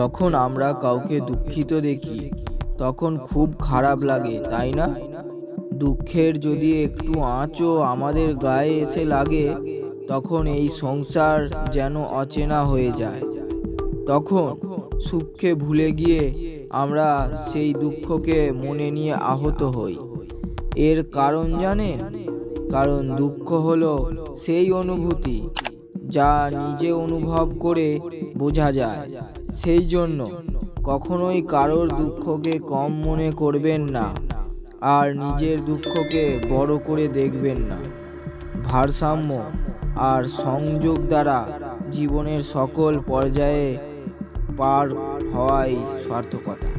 যখন আমরা কাউকে দুঃখিত দেখি তখন খুব খারাপ লাগে, তাই না? দুঃখের যদি একটু আঁচও আমাদের গায়ে এসে লাগে তখন এই সংসার যেন অচেনা হয়ে যায়। তখন সুখকে ভুলে গিয়ে আমরা সেই দুঃখকে মনে নিয়ে আহত হই। এর কারণ জানেন? কারণ দুঃখ হলো সেই অনুভূতি যা নিজে অনুভব করে বোঝা যায়। সেই জন্য কখনোই কারোর দুঃখকে কম মনে করবেন না, আর নিজের দুঃখকে বড় করে দেখবেন না। ভারসাম্য আর সংযোগ দ্বারা জীবনের সকল পর্যায়ে পার হওয়াই সার্থকতা।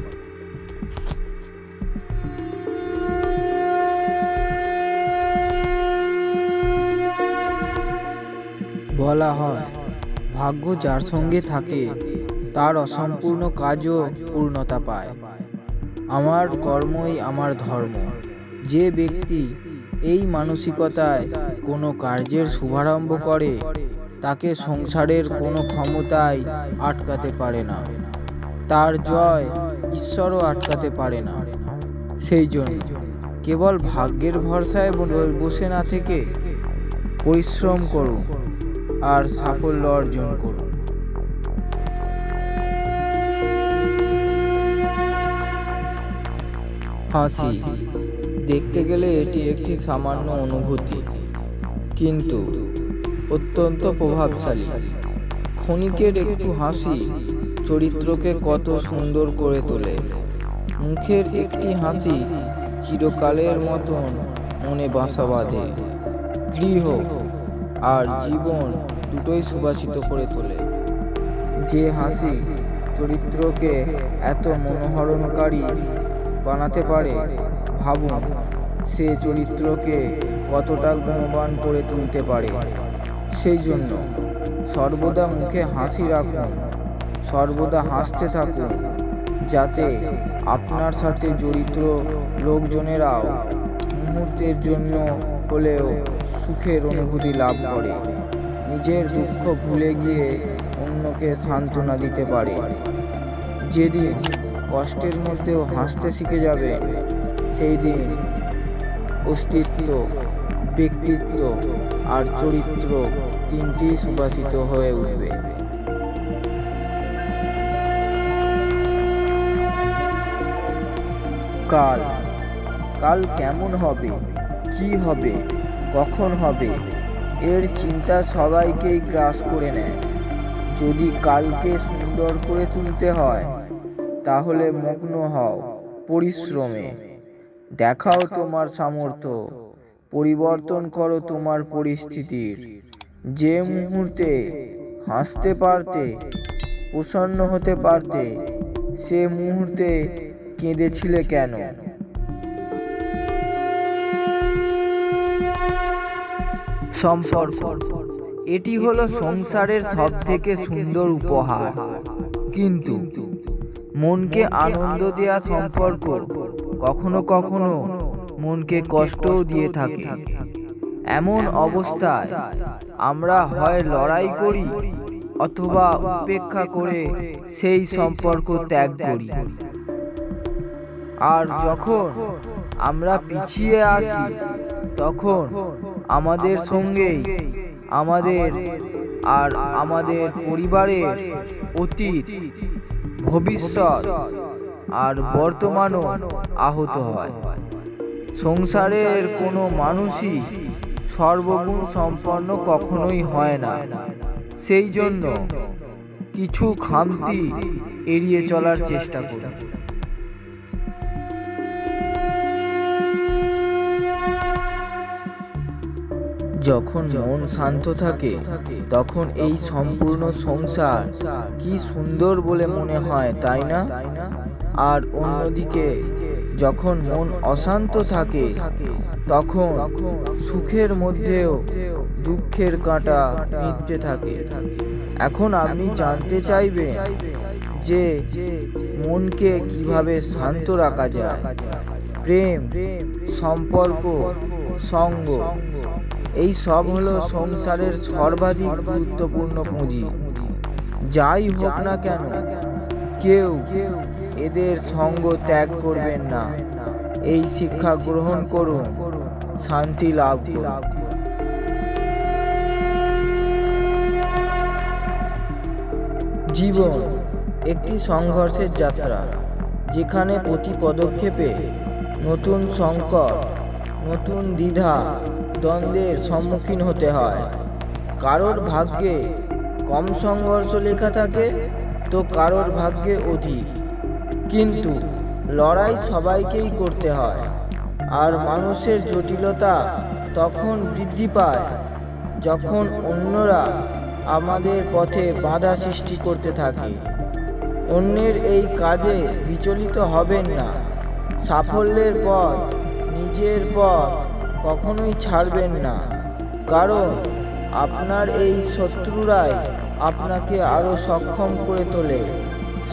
বলা হয়, ভাগ্য যার সঙ্গে থাকে তার অসম্পূর্ণ কাজও পূর্ণতা পায়। আমার কর্মই আমার ধর্ম। যে ব্যক্তি এই মানসিকতায় কোনো কার্যের শুভারম্ভ করে তাকে সংসারের কোনো ক্ষমতাই আটকাতে পারে না। তার জয় ঈশ্বরও আটকাতে পারে না। সেই জন্য কেবল ভাগ্যের ভরসায় বসে না থেকে পরিশ্রম করুন আর সাফল্য অর্জন করুন। হাসি দেখতে গেলে এটি একটি সামান্য অনুভূতি, কিন্তু অত্যন্ত প্রভাবশালী। ক্ষণিকের একটু হাসি চরিত্রকে কত সুন্দর করে তোলে। মুখের একটি হাসি চিরকালের মতন মনে বাসা বাঁধে। গৃহ আর জীবন দুটোই সুবাসিত করে তোলে। যে হাসি চরিত্রকে এত মনোহরণকারী বানাতে পারে, ভাবুন সে চরিত্রকে কতটা গুণবান করে তুলতে পারে। সেই জন্য সর্বদা মুখে হাসি রাখুন, সর্বদা হাসতে থাকুন, যাতে আপনার সাথে জড়িত লোকজনেরাও মুহূর্তের জন্য হলেও সুখের অনুভূতি লাভ করে, নিজের দুঃখ ভুলে গিয়ে অন্যকে সান্ত্বনা দিতে পারে। যেদিন কষ্টের মধ্যেও হাসতে শিখে যাবে, সেই দিন অস্তিত্ব, ব্যক্তিত্ব আর চরিত্র তিনটি সুবাসিত হয়ে উঠবে। কাল কাল কেমন হবে, কি হবে, কখন হবে, এর চিন্তা সবাইকেই গ্রাস করে নেয়। যদি কালকে সুন্দর করে তুলতে হয় তাহলে মগ্ন হও পরিশ্রমে। দেখাও তোমার সামর্থ্য, পরিবর্তন করো তোমার পরিস্থিতির। যে মুহূর্তে হাসতে পারতে, প্রসন্ন হতে পারতে, সে মুহূর্তে কেঁদেছিলে কেন? সম্পর্ক, এটি হলো সংসারের সবথেকে সুন্দর উপহার। কিন্তু মনকে আনন্দ দেয়া সম্পর্ক কখনো কখনো মনকে কষ্টও দিয়ে থাকে। এমন অবস্থায় আমরা হয় লড়াই করি অথবা উপেক্ষা করে সেই সম্পর্ক ত্যাগ করি। আর যখন আমরা পিছিয়ে আসি তখন আমাদের সঙ্গেই আমাদের আর আমাদের পরিবারের অতীত, ভবিষ্যৎ আর বর্তমানও আহত হয়। সংসারের কোনো মানুষই সর্বগুণ সম্পন্ন কখনোই হয় না। সেই জন্য কিছু খামতি এড়িয়ে চলার চেষ্টা করুন। যখন মন শান্ত থাকে তখন এই সম্পূর্ণ সংসার কি সুন্দর বলে মনে হয়, তাই না? আর অন্যদিকে যখন মন অশান্ত থাকে তখন সুখের মধ্যেও দুঃখের কাঁটা মিটতে থাকে। এখন আপনি জানতে চাইবেন যে মনকে কিভাবে শান্ত রাখা যায়। প্রেম, সম্পর্ক, সঙ্গ, এই সব হলো সংসারের সর্বাধিক গুরুত্বপূর্ণ পুঁজি। যাই হোক না কেন, কেউ এদের সঙ্গ ত্যাগ করবেন না। এই শিক্ষা গ্রহণ করুন, শান্তি লাভ করুন। জীবন একটি সংঘর্ষের যাত্রা, যেখানে প্রতি পদক্ষেপে নতুন সংকট, নতুন দ্বিধা দ্বন্দ্বের সম্মুখীন হতে হয়। কারোর ভাগ্যে কম সংঘর্ষ লেখা থাকে তো কারোর ভাগ্যে অধিক, কিন্তু লড়াই সবাইকেই করতে হয়। আর মানুষের জটিলতা তখন বৃদ্ধি পায় যখন অন্যরা আমাদের পথে বাধা সৃষ্টি করতে থাকে। অন্যের এই কাজে বিচলিত হবেন না। সাফল্যের পথ, নিজের পথ কখনোই ছাড়বেন না, কারণ আপনার এই শত্রুরাই আপনাকে আরো সক্ষম করে তোলে।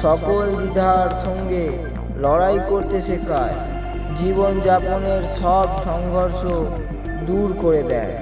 সকল দ্বিধার সঙ্গে লড়াই করতে শেখায়, জীবনযাপনের সব সংঘর্ষ দূর করে দেয়।